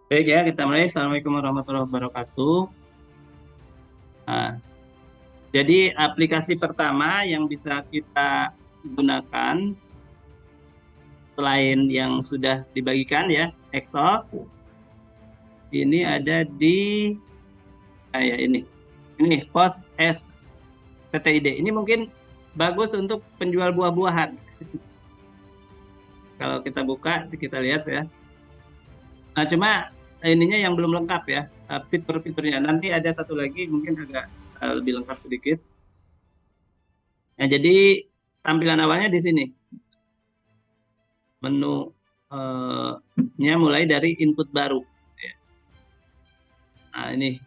Baik ya, kita mulai. Assalamualaikum warahmatullahi wabarakatuh. Nah, jadi aplikasi pertama yang bisa kita gunakan selain yang sudah dibagikan ya, Excel, ini ada di ya ini Pos S PTID. Ini mungkin bagus untuk penjual buah-buahan. Kalau kita buka, kita lihat ya. Nah, cuma ininya yang belum lengkap ya, fitur-fiturnya. Nanti ada satu lagi mungkin agak lebih lengkap sedikit. Nah, jadi tampilan awalnya di sini. Menu nya mulai dari input baru. Ya. Nah, ini.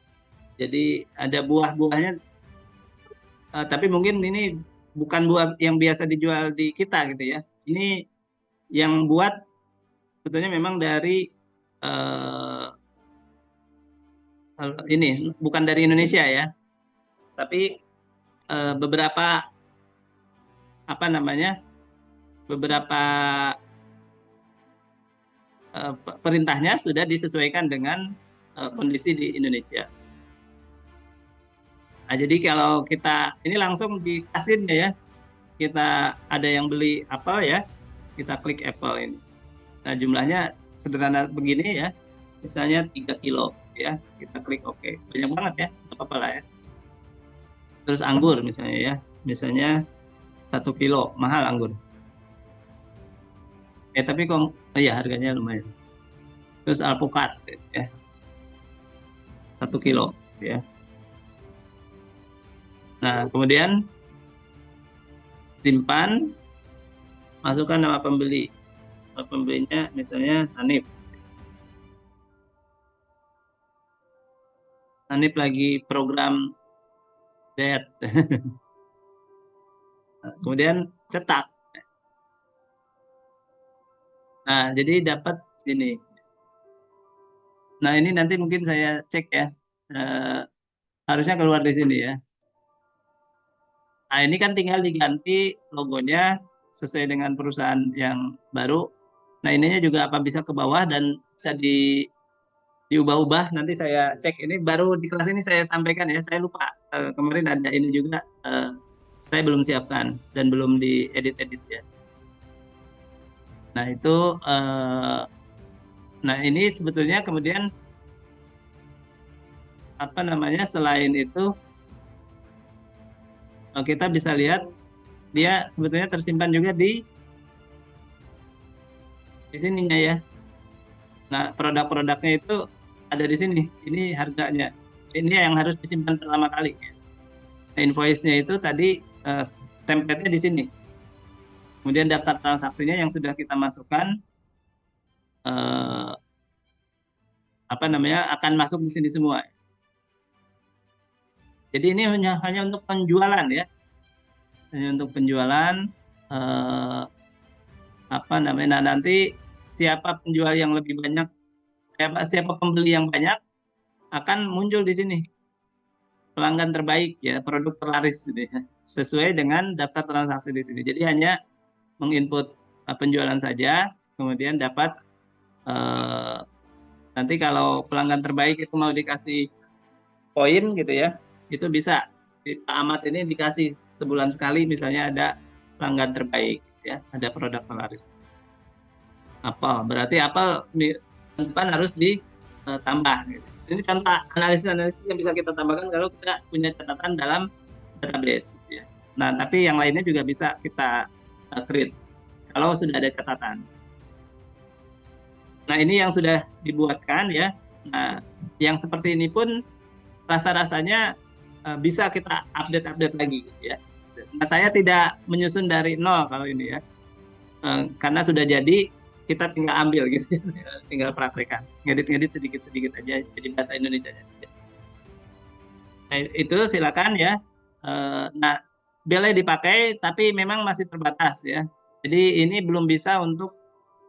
Jadi ada buah-buahnya, tapi mungkin ini bukan buah yang biasa dijual di kita gitu ya. Ini yang buat sebetulnya memang dari eh, ini bukan dari Indonesia ya, tapi beberapa apa namanya beberapa perintahnya sudah disesuaikan dengan kondisi di Indonesia. Nah, jadi kalau kita ini langsung di kasirnya ya, kita ada yang beli apel ya, kita klik apple ini. Nah, jumlahnya sederhana begini ya, misalnya 3 kilo ya, kita klik OK. Banyak banget ya, nggak apa-apa lah ya. Terus anggur misalnya ya, misalnya 1 kilo, mahal anggur. Tapi kok, ya harganya lumayan. Terus alpukat ya, 1 kilo ya. Nah, kemudian simpan, masukkan nama pembeli. Nama pembelinya misalnya Hanif. Hanif lagi program diet. Kemudian cetak. Nah, jadi dapat ini. Nah, ini nanti mungkin saya cek ya. Eh, harusnya keluar di sini ya. Nah, ini kan tinggal diganti logonya sesuai dengan perusahaan yang baru. Nah, ininya juga apa bisa ke bawah dan bisa diubah-ubah. Nanti saya cek. Ini baru di kelas ini saya sampaikan ya. Saya lupa. Kemarin ada ini juga. Saya belum siapkan dan belum diedit-edit ya. Nah, itu nah ini sebetulnya kemudian apa namanya selain itu kita bisa lihat dia sebetulnya tersimpan juga di sininya ya. Nah, produk-produknya itu ada di sini. Ini harganya. Ini yang harus disimpan pertama kali. Nah, invoice-nya itu tadi template-nya di sini. Kemudian daftar transaksinya yang sudah kita masukkan apa namanya akan masuk di sini semua. Jadi ini hanya untuk penjualan ya. Hanya untuk penjualan apa namanya. Nah, nanti siapa penjual yang lebih banyak, siapa pembeli yang banyak akan muncul di sini pelanggan terbaik ya, produk terlaris gitu ya, sesuai dengan daftar transaksi di sini. Jadi hanya menginput penjualan saja, kemudian dapat nanti kalau pelanggan terbaik itu mau dikasih poin gitu ya, itu bisa. Pak Ahmad ini dikasih sebulan sekali misalnya ada pelanggan terbaik ya, ada produk terlaris. Apel, berarti apel depan harus ditambah. Gitu. Ini contoh analisis-analisis yang bisa kita tambahkan kalau kita punya catatan dalam database. Gitu ya. Nah, tapi yang lainnya juga bisa kita create kalau sudah ada catatan. Nah, ini yang sudah dibuatkan ya. Nah, yang seperti ini pun rasa-rasanya bisa kita update-update lagi. Gitu ya. Nah, saya tidak menyusun dari nol kalau ini ya. Karena sudah jadi kita tinggal ambil gitu, tinggal praktekkan, ngedit-ngedit sedikit-sedikit aja jadi bahasa Indonesia saja. Nah, itu silakan ya. Nah, boleh dipakai tapi memang masih terbatas ya. Jadi ini belum bisa untuk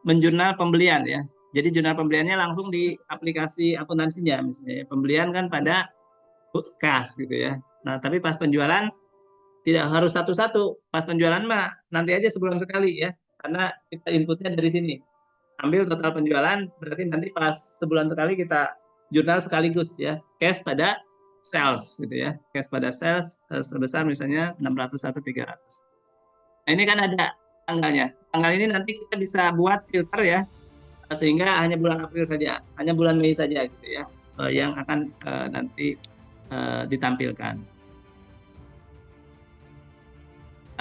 menjurnal pembelian ya. Jadi jurnal pembeliannya langsung di aplikasi akuntansinya misalnya. Pembelian kan pada kas gitu ya. Nah, tapi pas penjualan tidak harus satu-satu. Pas penjualan mah nanti aja sebulan sekali ya. Karena kita inputnya dari sini. ambil total penjualan, berarti nanti pas sebulan sekali kita jurnal sekaligus ya, cash pada sales gitu ya, cash pada sales sebesar misalnya 600 atau 300. Nah ini kan ada tanggalnya, tanggal ini nanti kita bisa buat filter ya, sehingga hanya bulan April saja, hanya bulan Mei saja gitu ya, yang akan nanti ditampilkan.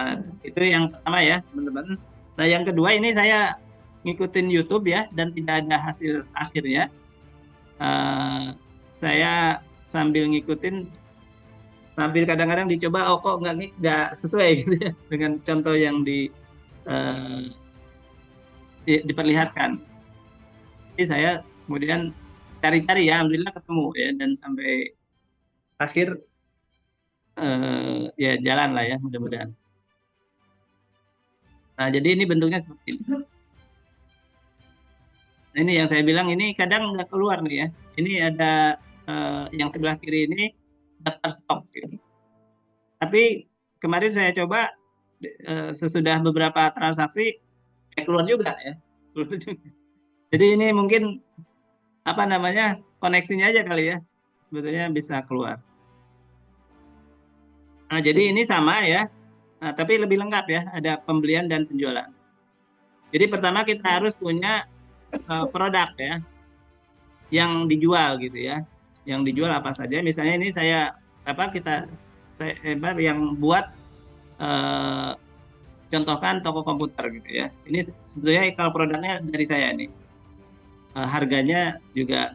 Nah, itu yang pertama ya teman-teman. Nah yang kedua ini saya ngikutin YouTube ya, dan tidak ada hasil akhirnya. Saya sambil ngikutin, sambil kadang-kadang dicoba, oh kok nggak sesuai gitu ya dengan contoh yang diperlihatkan. Jadi saya kemudian cari-cari ya, alhamdulillah ketemu ya, dan sampai akhir ya jalan lah ya mudah-mudahan. Nah jadi ini bentuknya seperti ini. Nah, ini yang saya bilang, ini kadang nggak keluar nih ya. Ini ada yang sebelah kiri ini daftar stok gitu. Tapi kemarin saya coba sesudah beberapa transaksi keluar juga ya. Keluar juga. Jadi ini mungkin apa namanya, koneksinya aja kali ya. Sebetulnya bisa keluar. Nah, jadi ini sama ya. Nah, tapi lebih lengkap ya, ada pembelian dan penjualan. Jadi pertama kita harus punya produk ya yang dijual gitu ya. Yang dijual apa saja? Misalnya ini saya yang buat contohkan toko komputer gitu ya. Ini sebetulnya kalau produknya dari saya nih. Harganya juga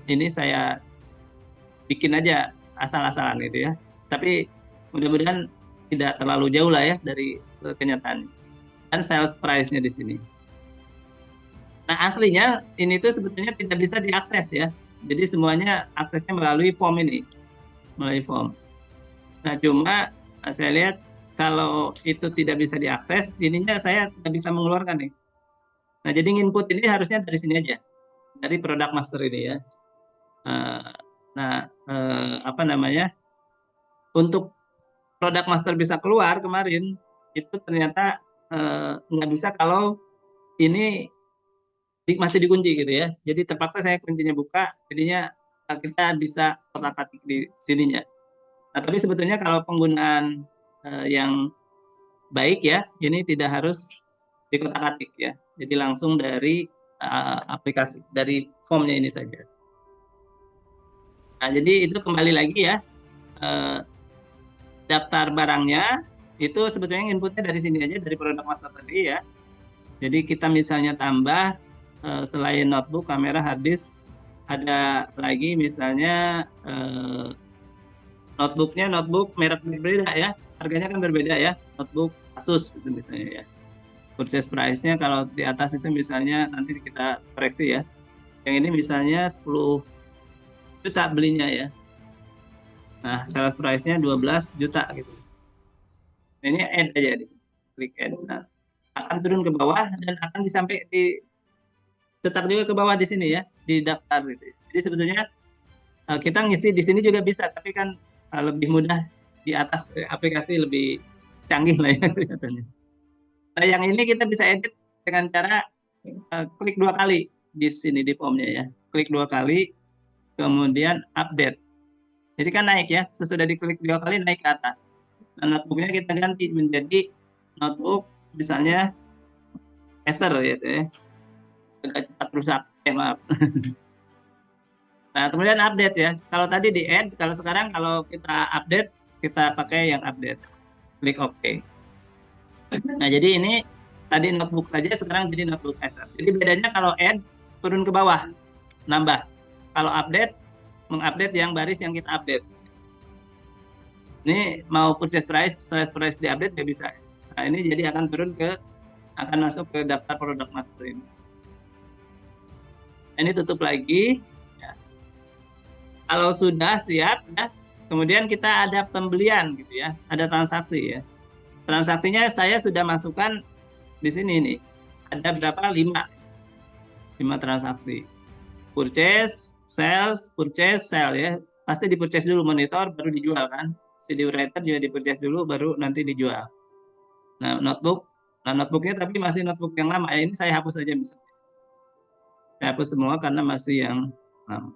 ini saya bikin aja asal-asalan gitu ya. Tapi mudah-mudahan tidak terlalu jauh lah ya dari kenyataan. Dan sales price-nya di sini. Nah aslinya ini tuh sebetulnya tidak bisa diakses ya. Jadi semuanya aksesnya melalui form ini, melalui form. Nah cuma saya lihat kalau itu tidak bisa diakses, ininya saya tidak bisa mengeluarkan nih. Nah jadi input ini harusnya dari sini aja, dari product master ini ya. Nah apa namanya, untuk product master bisa keluar kemarin itu ternyata nggak bisa kalau ini masih dikunci gitu ya. Jadi terpaksa saya kuncinya buka, jadinya kita bisa kotak-katik di sininya. Nah, tapi sebetulnya kalau penggunaan yang baik ya, ini tidak harus di kotak-katik ya. Jadi langsung dari aplikasi, dari formnya ini saja. Nah, jadi itu kembali lagi ya, daftar barangnya itu sebetulnya inputnya dari sini aja, dari produk master tadi ya. Jadi kita misalnya tambah selain notebook, kamera, hard disk, ada lagi misalnya notebooknya notebook merek berbeda ya, harganya kan berbeda ya, notebook Asus itu misalnya ya. Purchase price-nya kalau di atas itu misalnya nanti kita koreksi ya. Yang ini misalnya 10 juta belinya ya. Nah, sales price-nya 12 juta gitu. Nah, ini add aja nih. Klik add. Nah, akan turun ke bawah dan akan cetak juga ke bawah di sini ya, di daftar gitu. Jadi sebetulnya kita ngisi di sini juga bisa, tapi kan lebih mudah di atas aplikasi, lebih canggih lah ya kelihatannya. Nah, yang ini kita bisa edit dengan cara klik 2 kali di sini di formnya ya. Klik 2 kali, kemudian update. Jadi kan naik ya, sesudah diklik 2 kali naik ke atas. Nah, notebooknya kita ganti menjadi notebook misalnya Acer gitu ya. Agak cepat rusak, maaf. Nah, kemudian update ya. Kalau tadi di add, kalau sekarang kalau kita update, kita pakai yang update. Klik OK. Nah, jadi ini tadi notebook saja, sekarang jadi notebook Acer. Jadi bedanya kalau add, turun ke bawah, nambah. Kalau update, mengupdate yang baris yang kita update. Ini mau purchase price, sales price diupdate nggak bisa. Nah, ini jadi akan masuk ke daftar produk master ini. Ini tutup lagi. Ya. Kalau sudah siap, ya, kemudian kita ada pembelian gitu ya, ada transaksi ya. Transaksinya saya sudah masukkan di sini nih. Ada berapa? 5 transaksi. Purchase, sales, purchase, sell ya. Pasti di purchase dulu, monitor baru dijual kan. CD writer juga di purchase dulu baru nanti dijual. Nah, notebooknya tapi masih notebook yang lama ya. Ini saya hapus aja misalnya. Saya hapus semua karena masih yang lama.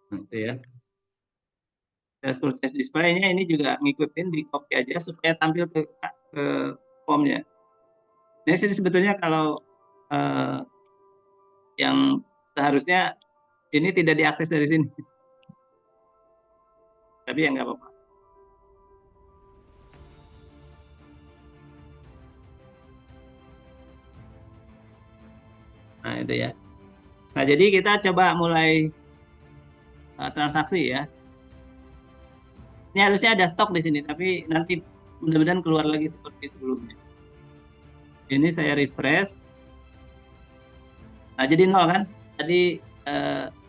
Itu ya. Sales purchase display-nya ini juga ngikutin di copy aja supaya tampil ke formnya. Ini sih sebetulnya kalau yang seharusnya ini tidak diakses dari sini. Tapi ya nggak apa-apa. Nah itu ya. Nah jadi kita coba mulai transaksi ya. Ini harusnya ada stok di sini, tapi nanti mudah-mudahan keluar lagi seperti sebelumnya. Ini saya refresh. Nah jadi nol kan? Tadi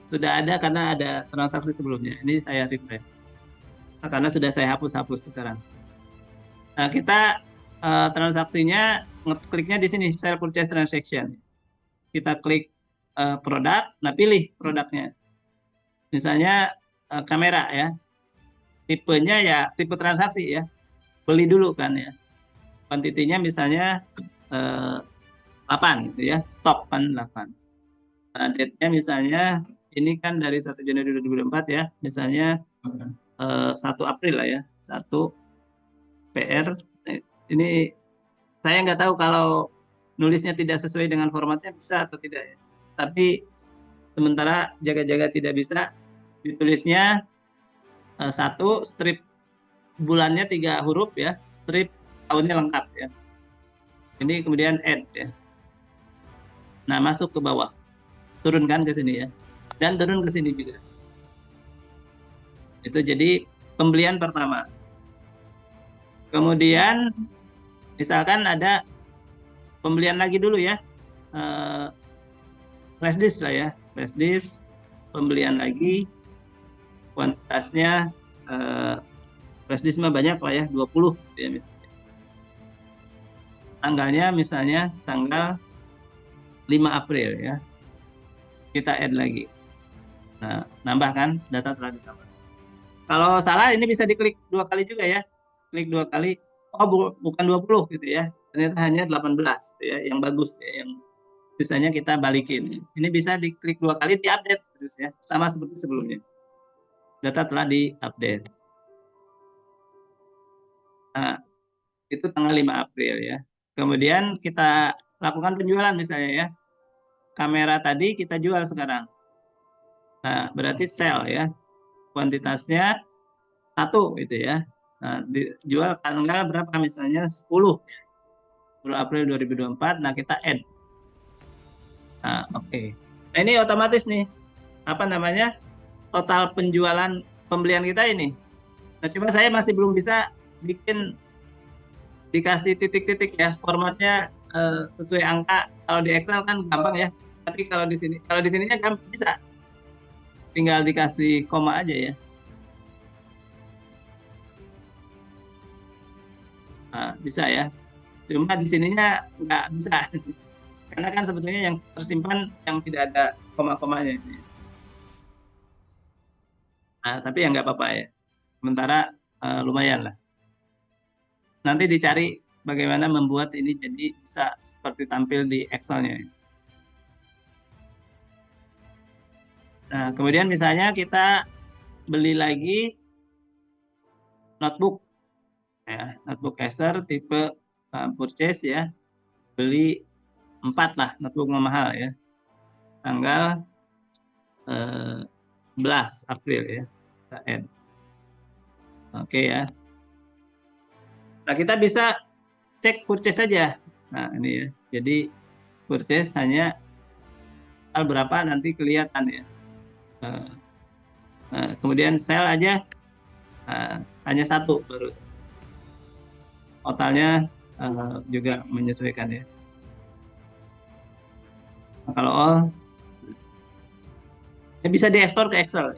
sudah ada karena ada transaksi sebelumnya. Ini saya refresh. Nah, karena sudah saya hapus sekarang. Nah kita transaksinya ngekliknya di sini sell purchase transaction. Kita klik produk, nah pilih produknya. Misalnya kamera ya, tipenya ya tipe transaksi ya, beli dulu kan ya. Kuantitinya misalnya 8 gitu ya, stok kan 8. Nah, date-nya misalnya ini kan dari 1 Januari 2024 ya, misalnya 1 April lah ya, 1 PR. Ini saya nggak tahu kalau nulisnya tidak sesuai dengan formatnya bisa atau tidak ya. Tapi sementara jaga-jaga tidak bisa, ditulisnya 1 strip bulannya 3 huruf ya, strip tahunnya lengkap ya. Ini kemudian add ya. Nah masuk ke bawah, turunkan ke sini ya, dan turun ke sini juga. Itu jadi pembelian pertama. Kemudian misalkan ada pembelian lagi dulu ya, flash disk lah ya, flash disk pembelian lagi, kuantitasnya flash disk mah banyak lah ya, 20 ya misalnya. Tanggalnya misalnya tanggal 5 April ya, kita add lagi. Nah, nambah kan, data telah ditambah. Kalau salah ini bisa diklik 2 kali juga ya, klik 2 kali, oh bukan 20 gitu ya, ternyata hanya 18 gitu ya, yang bagus ya, yang sisanya kita balikin. Ini bisa diklik 2 kali, diupdate terus ya, sama seperti sebelumnya. Data telah diupdate. Nah, itu tanggal 5 April ya. Kemudian kita lakukan penjualan misalnya ya. Kamera tadi kita jual sekarang. Nah, berarti sell ya. Kuantitasnya 1 gitu ya. Nah, dijual tanggal berapa misalnya 10 April 2024. Nah, kita add. Nah, oke. Nah, ini otomatis nih. Apa namanya? Total penjualan pembelian kita ini. Nah, cuma saya masih belum bisa bikin dikasih titik-titik ya, formatnya sesuai angka. Kalau di Excel kan gampang ya, tapi kalau di sininya kan bisa, tinggal dikasih koma aja ya. Nah, bisa ya, cuma di sininya nggak bisa karena kan sebetulnya yang tersimpan yang tidak ada koma-komanya. Nah, tapi ya nggak apa-apa ya, sementara lumayan lah. Nanti dicari bagaimana membuat ini jadi bisa seperti tampil di Excel-nya. Nah, kemudian misalnya kita beli lagi notebook ya, notebook Acer tipe purchase ya, beli 4 lah, notebook mahal ya, tanggal 11 April ya, oke ya. Nah kita bisa cek purchase saja. Nah ini ya, jadi purchase hanya tanggal berapa nanti kelihatan ya. Kemudian sell aja hanya 1 baru. Totalnya juga menyesuaikan ya. Kalau all bisa diekspor ke Excel,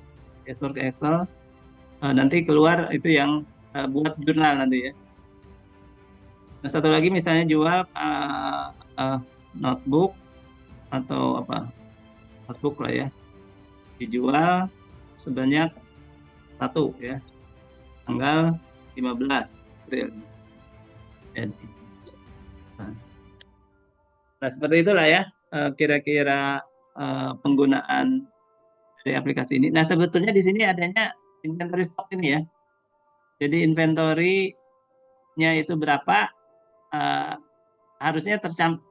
nanti keluar itu yang buat jurnal nanti ya. Nah, satu lagi misalnya jual notebook atau apa, notebook lah ya, dijual sebanyak 1 ya, tanggal 15 April. Nah, seperti itulah ya. kira-kira penggunaan dari aplikasi ini. Nah, sebetulnya di sini adanya inventory stok ini ya. Jadi inventory-nya itu berapa, harusnya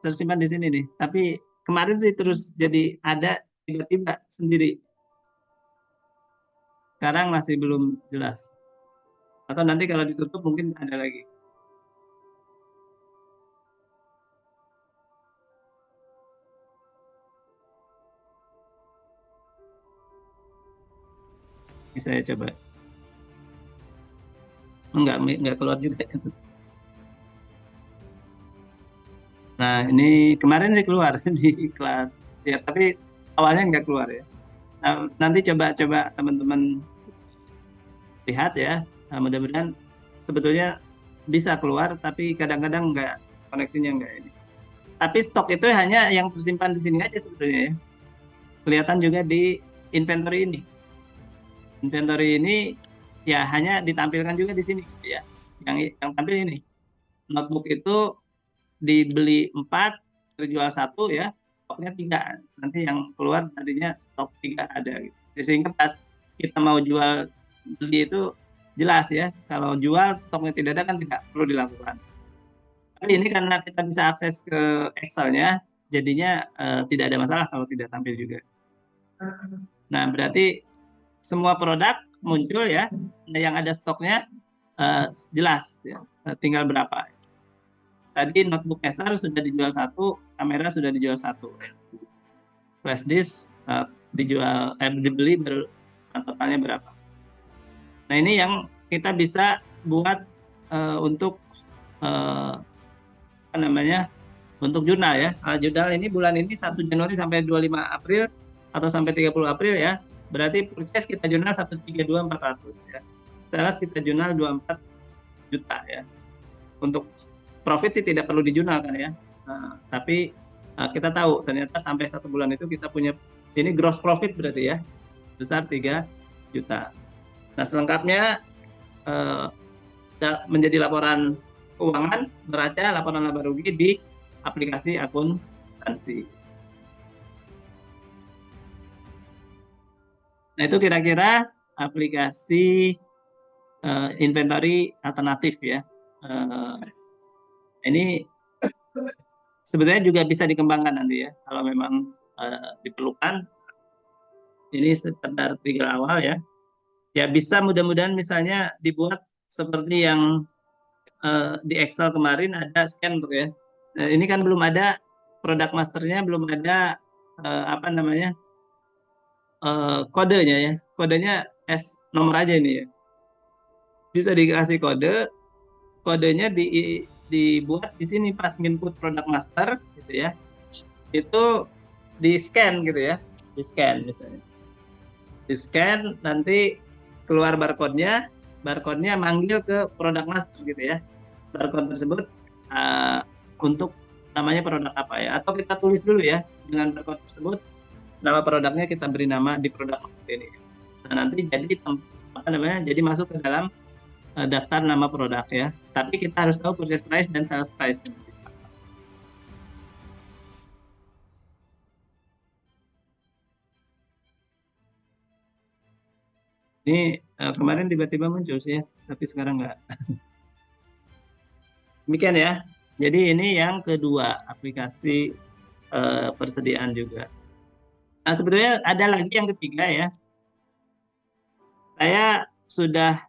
tersimpan di sini nih. Tapi kemarin sih terus jadi ada tiba-tiba sendiri. Sekarang masih belum jelas. Atau nanti kalau ditutup mungkin ada lagi. Ini saya coba. Enggak keluar juga. Nah, ini kemarin sih keluar di kelas. Ya, tapi awalnya nggak keluar ya. Nah, nanti coba teman-teman lihat ya. Nah, mudah-mudahan sebetulnya bisa keluar, tapi kadang-kadang nggak, koneksinya nggak ini. Tapi stok itu hanya yang tersimpan di sini aja sebetulnya ya. Kelihatan juga di inventory ini. Inventory ini ya hanya ditampilkan juga di sini ya. Yang tampil ini. Notebook itu dibeli 4, terjual 1 ya, stoknya 3. Nanti yang keluar tadinya stok 3 ada gitu. Sehingga pas kita mau jual beli itu jelas ya. Kalau jual stoknya tidak ada kan tidak perlu dilakukan. Tapi ini karena kita bisa akses ke Excel-nya, jadinya tidak ada masalah kalau tidak tampil juga. Nah, berarti semua produk muncul ya, yang ada stoknya jelas ya, tinggal berapa. Tadi notebook Acer sudah dijual 1, kamera sudah dijual 1. Flash disk dibeli totalnya berapa. Nah, ini yang kita bisa buat untuk apa namanya? Untuk jurnal ya. Jurnal ini bulan ini 1 Januari sampai 25 April atau sampai 30 April ya. Berarti purchase kita jurnal 132.400 ya. Sales kita jurnal 24 juta ya. Untuk profit sih tidak perlu dijurnal kan ya. Tapi kita tahu ternyata sampai 1 bulan itu kita punya, ini gross profit berarti ya, besar 3 juta. Nah, selengkapnya menjadi laporan keuangan, neraca, laporan laba rugi di aplikasi akuntansi. Nah, itu kira-kira aplikasi inventory alternatif ya. Ini sebetulnya juga bisa dikembangkan nanti ya, kalau memang diperlukan. Ini sekedar trigger awal ya. Ya bisa mudah-mudahan misalnya dibuat seperti yang di Excel kemarin ada scan ya. Nah, ini kan belum ada produk masternya, belum ada apa namanya kodenya ya. Kodenya nomor aja ini ya. Bisa dikasih kode, kodenya dibuat di sini pas input produk master gitu ya. Itu di scan gitu ya, di scan misalnya. Di scan nanti keluar barcode-nya manggil ke produk master gitu ya. Barcode tersebut untuk namanya produk apa ya, atau kita tulis dulu ya dengan barcode tersebut nama produknya, kita beri nama di produk master ini. Nah, nanti jadi apa namanya, jadi masuk ke dalam daftar nama produk ya. Tapi kita harus tahu purchase price dan sales price. Ini kemarin tiba-tiba muncul sih ya, tapi sekarang enggak. Demikian ya. Jadi ini yang kedua, aplikasi persediaan juga. Nah, sebetulnya ada lagi yang ketiga ya. Saya sudah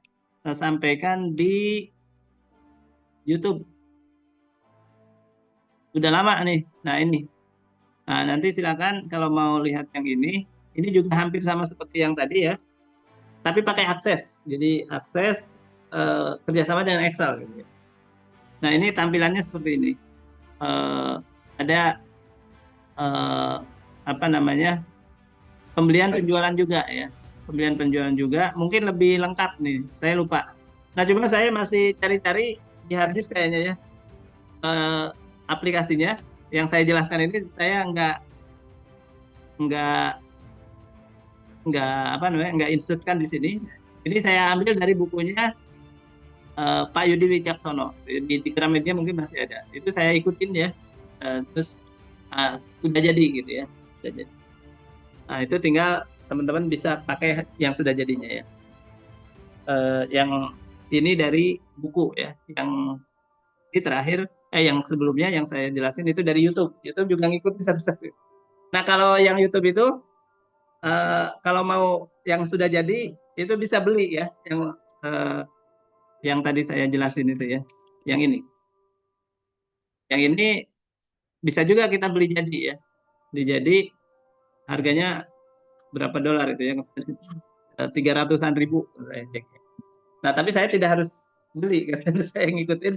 sampaikan di YouTube. Udah lama nih. Nah, ini. Nah, nanti silakan kalau mau lihat yang ini juga hampir sama seperti yang tadi ya. Tapi pakai akses. Jadi akses kerjasama dengan Excel gitu ya. Nah, ini tampilannya seperti ini. Ada apa namanya, pembelian penjualan juga ya. Pembelian penjualan juga mungkin lebih lengkap nih. Saya lupa. Nah, cuma saya masih cari-cari di harddisk kayaknya ya. Aplikasinya yang saya jelaskan ini saya nggak apa namanya, nggak insertkan di sini. Ini saya ambil dari bukunya Pak Yudi Wicaksono. Di Gramedia mungkin masih ada. Itu saya ikutin ya. Terus sudah jadi gitu ya. Sudah jadi. Nah, itu tinggal teman-teman bisa pakai yang sudah jadinya ya. Yang ini dari buku ya, yang ini terakhir yang sebelumnya yang saya jelasin itu dari YouTube. YouTube juga ngikutin satu-satu. Nah, kalau yang YouTube itu kalau mau yang sudah jadi itu bisa beli ya, yang tadi saya jelasin itu ya. Yang ini. Yang ini bisa juga kita beli jadi ya. Beli jadi harganya berapa dolar itu ya? 300-an ribu saya cek. Nah, tapi saya tidak harus beli karena saya ngikutin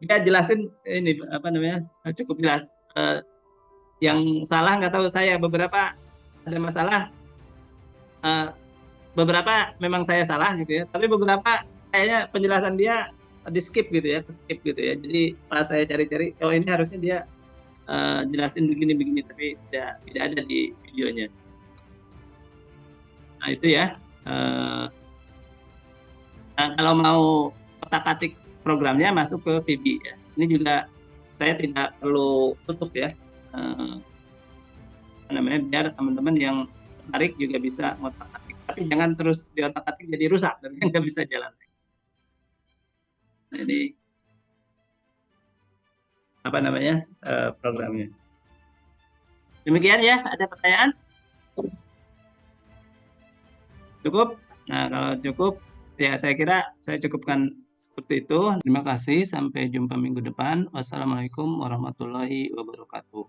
dia jelasin ini apa namanya cukup jelas. Yang salah nggak tahu saya, beberapa ada masalah, beberapa memang saya salah gitu ya, tapi beberapa kayaknya penjelasan dia di skip gitu ya, ke skip gitu ya. Jadi pas saya cari-cari, oh ini harusnya dia jelasin begini-begini, tapi tidak ada di videonya. Nah itu ya. Nah, kalau mau otak-atik programnya masuk ke VB ya. Ini juga saya tidak perlu tutup ya. Namanya biar teman-teman yang tertarik juga bisa ngotak-atik. Tapi jangan terus di otak-atik jadi rusak, nanti nggak bisa jalan. Jadi apa namanya programnya. Demikian ya, ada pertanyaan? Cukup? Nah, kalau cukup, ya saya kira saya cukupkan seperti itu. Terima kasih, sampai jumpa minggu depan. Wassalamualaikum warahmatullahi wabarakatuh.